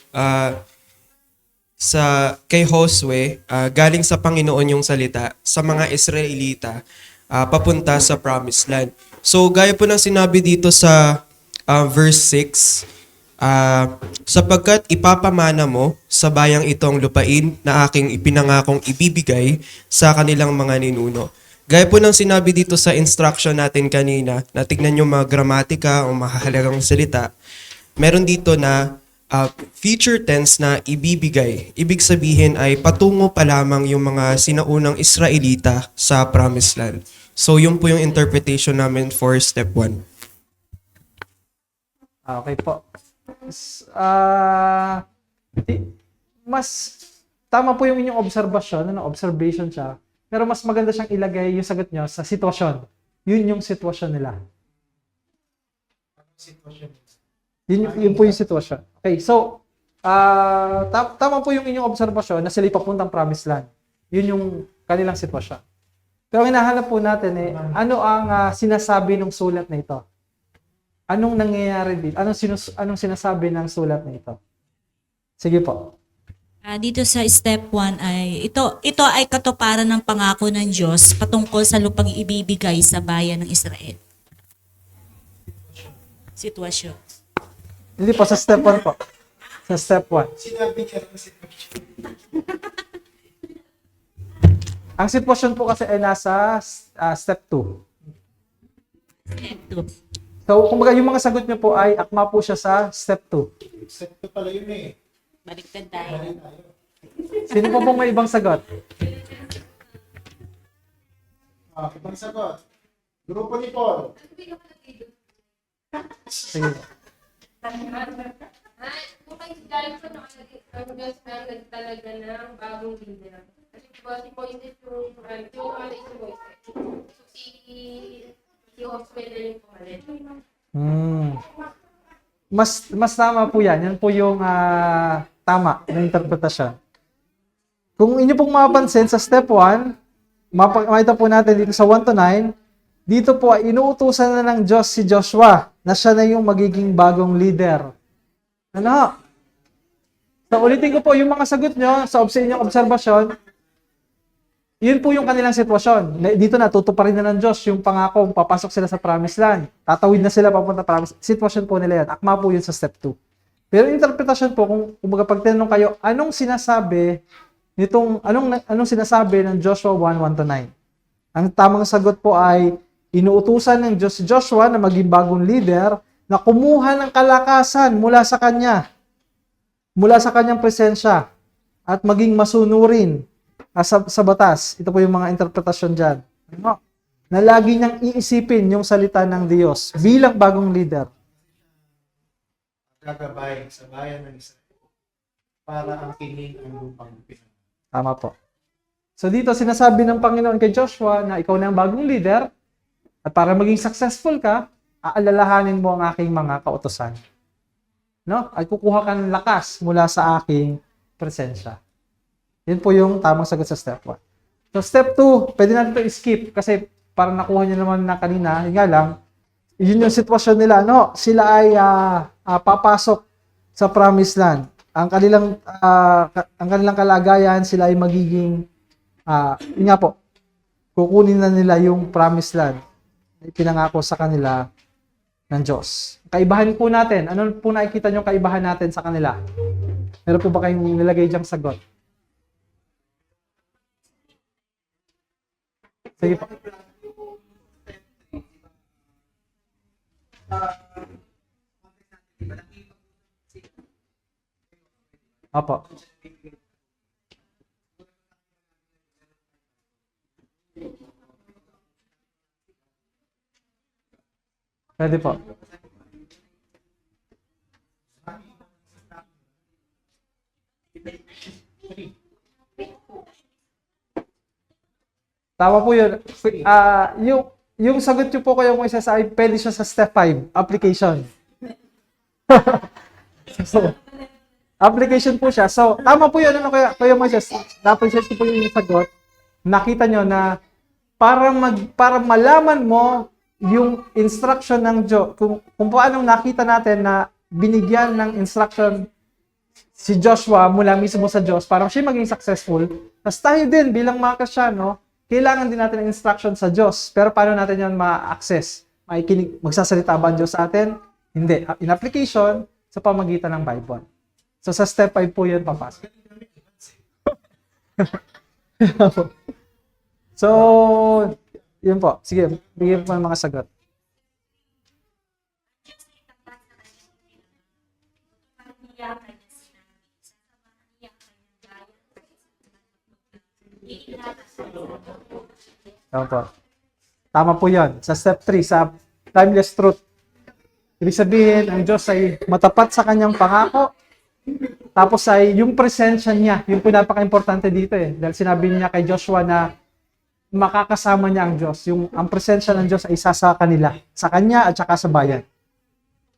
kay Josue, galing sa Panginoon yung salita sa mga Israelita papunta sa Promised Land. So gaya po ng sinabi dito sa verse 6, sapagkat ipapamana mo sa bayang itong lupain na aking ipinangakong ibibigay sa kanilang mga ninuno. Gaya po ng sinabi dito sa instruction natin kanina, na tignan yung mga gramatika o mahahalagang salita, meron dito na future tense na ibibigay. Ibig sabihin ay patungo pa lamang yung mga sinaunang Israelita sa Promised Land. So yun po yung interpretation namin for step 1. Okay po. Mas tama po yung inyong observation siya. Pero mas maganda siyang ilagay yung sagot nyo sa sitwasyon. Yun yung sitwasyon nila. Yun po yung sitwasyon. Okay, so, tama po yung inyong obserbasyon na sila papuntang Promised Land. Yun yung kanilang sitwasyon. Pero hinahanap po natin ano ang sinasabi ng sulat na ito? Anong nangyayari dito? Anong sinasabi ng sulat na ito? Sige po. Dito sa step 1 ay ito ay katuparan ng pangako ng Diyos patungkol sa lupang ibibigay sa bayan ng Israel. Sitwasyon. Hindi po, sa step 1 po. Sa step 1. Sinabi niya lang sitwasyon. Ang sitwasyon po kasi ay nasa step 2. Step 2. So, kumbaga yung mga sagot nyo po ay akma po siya sa step 2. Step 2 pala yun eh. Baliktad tayo. Sino po pong may ibang sagot? Ibang sagot. Grupo ni Paul. Sige. Kung kayo galing po nakalagay, ang Diyos na nagtalaga ng bagong leader. Kasi po si Moises yung ano si Moises. So si Josue na yung pumalit. Mas tama po yan. Yan po yung tama na interpretasyon. Kung inyo pong mapapansin sa step 1, makita po natin dito sa 1 to 9, dito po ay inuutusan na ng Diyos si Joshua na siya na yung magiging bagong leader. Ano? So ulitin ko po yung mga sagot nyo sa inyong obserbasyon. Yun po yung kanilang sitwasyon. Dito na, tutuparin na ng Diyos yung pangako, papasok sila sa Promised Land. Tatawid na sila papunta Promised Land. Sitwasyon po nila yan. Akma po yun sa step 2. Pero interpretasyon po, kung pag tinanong kayo, anong sinasabi ng Joshua 1, 1 to 9? Ang tamang sagot po ay, inuutusan ng Diyos si Joshua na maging bagong leader na kumuha ng kalakasan mula sa Kanya, mula sa Kanyang presensya, at maging masunurin sa batas. Ito po yung mga interpretasyon dyan. Ano? Na lagi niyang iisipin yung salita ng Diyos bilang bagong leader. Gagabay sa bayan ng Israel para ang kining ang lupang pinag. Tama po. So dito sinasabi ng Panginoon kay Joshua na ikaw na ang bagong leader at para maging successful ka, aalalahanin mo ang aking mga kautosan. No? At kukuha ka ng lakas mula sa aking presensya. Yun po yung tamang sagot sa step 1. So step 2, pwede natin ito skip kasi parang nakuha niyo naman na kanina, yun nga lang, yun yung sitwasyon nila, no? Sila ay papasok sa promised land. Ang kanilang kalagayan, sila ay magiging yun nga po, kukunin na nila yung promised land na ipinangako sa kanila ng Diyos. Kaibahan po natin, ano po nakikita nyo kaibahan natin sa kanila? Meron po ba kayong nilagay diyang sagot? Sige po. Opo. Pwede po. Tama po yun. Yung sagot nyo po kayo kung isa sa pwede siya sa step 5, application. So, application po siya. So, tama po yun. Ano kaya Moises? Na-appreciate ko po yung sagot. Nakita nyo na para malaman mo yung instruction ng Diyos, kung paano nakita natin na binigyan ng instruction si Joshua mula mismo sa Diyos para siya maging successful. Tapos tayo din bilang mga Kristyano, kailangan din natin ng instruction sa Diyos. Pero paano natin yan ma-access? Magsasalita ba ang Diyos sa atin? Hindi. In application, sa pamagitan ng Bible. So sa step 5 po yun papasok. So, yun po. Sige, bigyan po ng mga sagot. Tama po. Tama po yun. Sa step 3, sa timeless truth. Ibig sabihin, ang Diyos ay matapat sa kanyang pangako. Tapos ay yung presensya niya, yung pinapaka-importante dito Dahil sinabi niya kay Joshua na makakasama niya ang Diyos. Ang presensya ng Diyos ay isa sa kanila, sa kanya at saka sa bayan.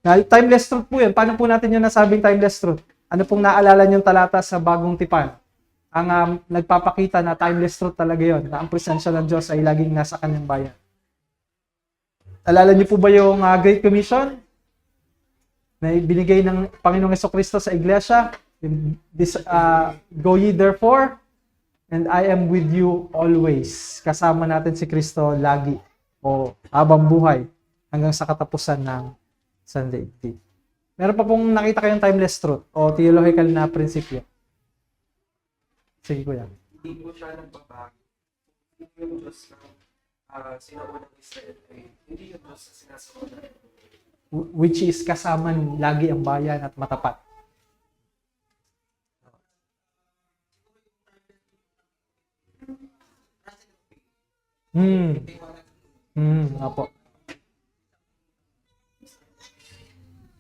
Na, timeless truth po yun. Paano po natin yung nasabing timeless truth? Ano pong naalala niyong talata sa Bagong Tipan? Ang nagpapakita na timeless truth talaga yon, na ang presensya ng Diyos ay laging nasa kanyang bayan. Alala niyo po ba yung Great Commission na binigay ng Panginoong Jesucristo sa iglesia? Go ye therefore, and I am with you always. Kasama natin si Kristo lagi o habang buhay hanggang sa katapusan ng sandaigdig. Meron pa pong nakita kayong timeless truth o theological na prinsipyo? Sige kuya. Hindi po siya nagbabago. Yung Diyos ng sinaunang Israel ay hindi yung Diyos na sinasauna. Which is kasama lagi ang bayan at matapat. Opo.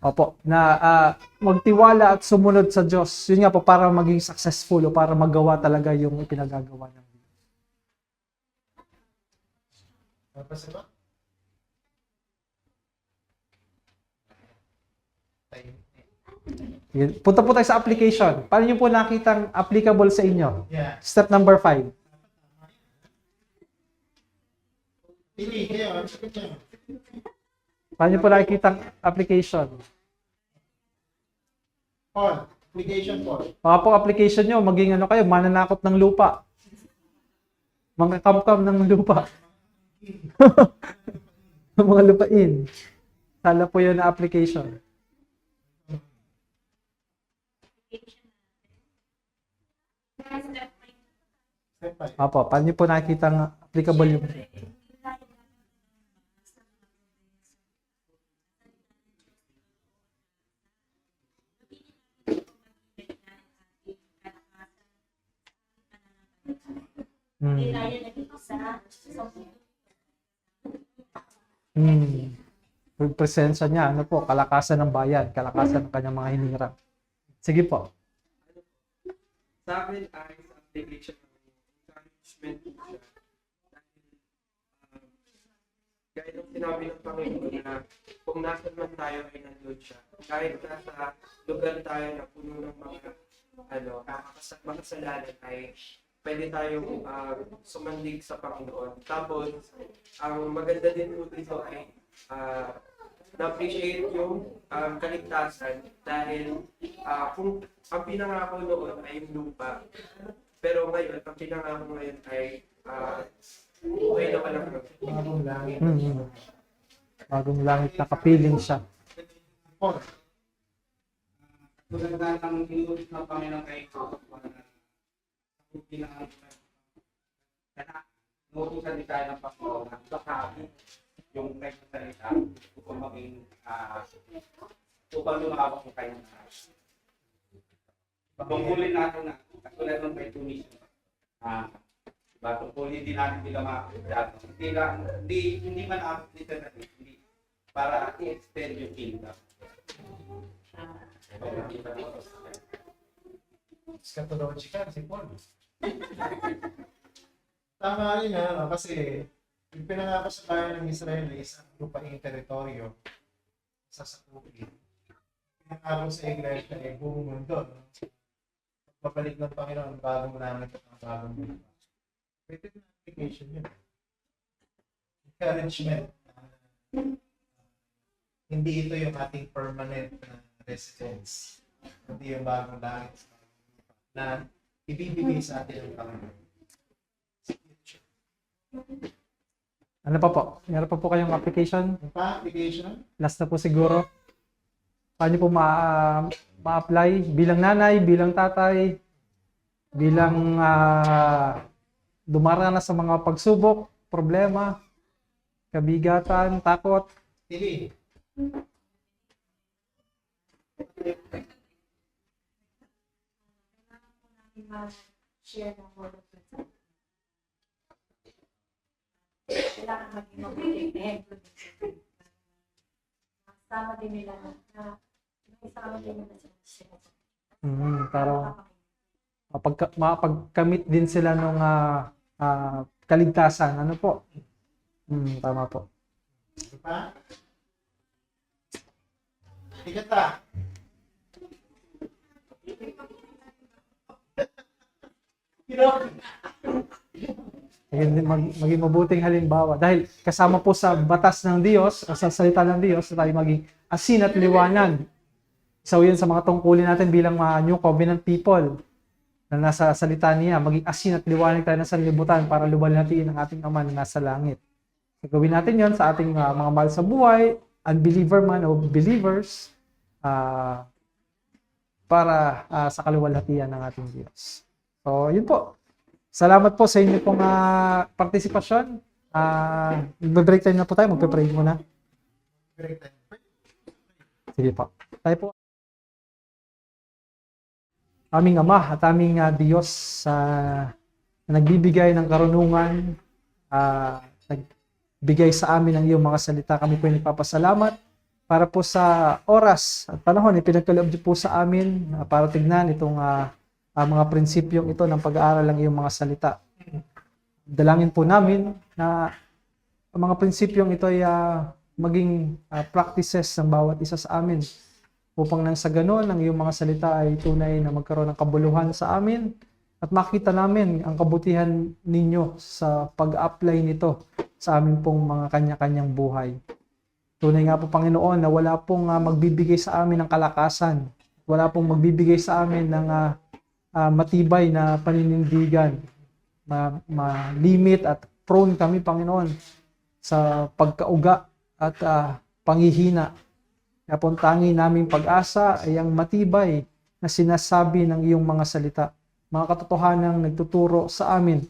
Opo, na magtiwala at sumunod sa Diyos. Yun nga po, para maging successful o para magawa talaga yung ipinagagawa ng Diyos. Punta po tayo sa application. Paano nyo po nakitang applicable sa inyo? Yeah. Step number 5. Pili kayo. Paano nyo po nakikitang application? Paul. Application Paul. Baka po application nyo, maging ano kayo, mananakot ng lupa. Mga kamkam ng lupa. Mga lupain. Sala po yun na application. Step 5. Apo, paano nyo po nakikitang applicable yung... Yung presensya niya, ano po, kalakasan ng bayan, kalakasan ng kanyang mga hinirang. Sige po. Sa akin ay sa application ng encouragement po siya. Dahil, gaya ng sinabi ng Panginoon na kung nasan man tayo ay nandun siya. Kahit nasa lugar tayo na puno ng mga makasalanan ay pwede tayong sumandig sa Panginoon. Tapos, ang maganda din po dito ay na-appreciate yung kaligtasan dahil kung ang pinangako noon ay yung lupa, pero ngayon, ang pinangako ngayon ay buhay na walang Bagong langit. Bagong langit, nakapiling siya. Tulad na ng inulit ng Panginoon kay Joseph na nutusan din tayo ng Panginoon na baka yung nagsasalita upang maging upang lumawak ang kanyang nais. Tungkulin natin na katulad ng kay Tunisia. Tungkulin din natin sila mga hindi man ako literally, hindi para i-extend yung kingdom. Scatological si Paul. Tama rin na, kasi yung pinangako sa bayan ng Israel ay isang lupaing teritoryo sa sakupin. Pinangako sa iglesia ay buong mundo. No? Babalik ng Panginoon ang bagong langit at ang bagong lupa. Pwede na application yun. Encouragement. Hindi ito yung ating permanent residence. Hindi yung bagong langit na ibibigay sa atin ng Panginoon. Ano pa po? Meron pa po kayong application? Yung pa-application, Last na po siguro. Paano po ma-apply? Bilang nanay, bilang tatay, bilang dumaranas sa mga pagsubok, problema, kabigatan, takot. TV. share ng word of God. Kailangan maging mabuting ehemplo din sa Pilipinas. Kasama din nila na may kasama din nila sa sila. Para mapagkamit din sila ng kaligtasan. Ano po? Tama po. Ano pa? Ikata. Maging mabuting halimbawa. Dahil kasama po sa batas ng Diyos, o sa salita ng Diyos, na tayo maging asin at liwanag. So yun sa mga tungkulin natin bilang New Covenant people na nasa salita niya, maging asin at liwanag tayo sa libutan para luwalhatiin ang ating Ama na nasa langit. So, gawin natin yon sa ating mga mahal sa buhay, unbeliever man o believers, para sa kaluwalhatian ng ating Diyos. So, yun po. Salamat po sa inyo pong partisipasyon. Mag-break time na po tayo. Magpe-pray muna. Sige po. Tayo po. Aming Ama at aming Diyos na nagbibigay ng karunungan, nagbigay sa amin ng iyong mga salita. Kami po ay nagpapasalamat para po sa oras at panahon ipinagkaloob niyo po sa amin para tignan itong mga prinsipyong ito ng pag-aaral ng iyong mga salita. Dalangin po namin na ang mga prinsipyong ito ay maging practices ng bawat isa sa amin upang nang sa ganon ang iyong mga salita ay tunay na magkaroon ng kabuluhan sa amin at makita namin ang kabutihan ninyo sa pag-apply nito sa amin pong mga kanya-kanyang buhay. Tunay nga po, Panginoon, na wala pong magbibigay sa amin ng kalakasan. Wala pong magbibigay sa amin ng matibay na paninindigan. Limit at prone kami, Panginoon, sa pagkauga at panghihina. Kaya pong tangi naming pag-asa ay ang matibay na sinasabi ng iyong mga salita. Mga katotohanang nagtuturo sa amin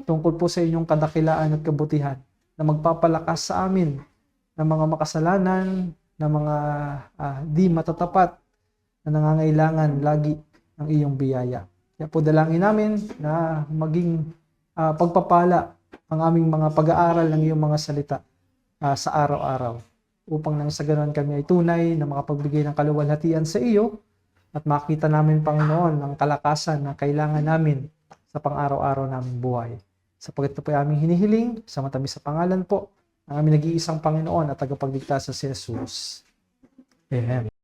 tungkol po sa inyong kadakilaan at kabutihan na magpapalakas sa amin ng mga makasalanan, ng mga di matatapat na nangangailangan lagi ng iyong biyaya. Kaya po dalangin namin na maging pagpapala ang aming mga pag-aaral ng iyong mga salita sa araw-araw. Upang nang sa ganoon kami ay tunay na makapagbigay ng kaluwalhatian sa iyo at makita namin, Panginoon, ang kalakasan na kailangan namin sa pang-araw-araw naming buhay. Sapagkat ito po ay aming hinihiling sa matamis sa pangalan po ng aming nag-iisang Panginoon at tagapagligtas sa si Jesus. Amen.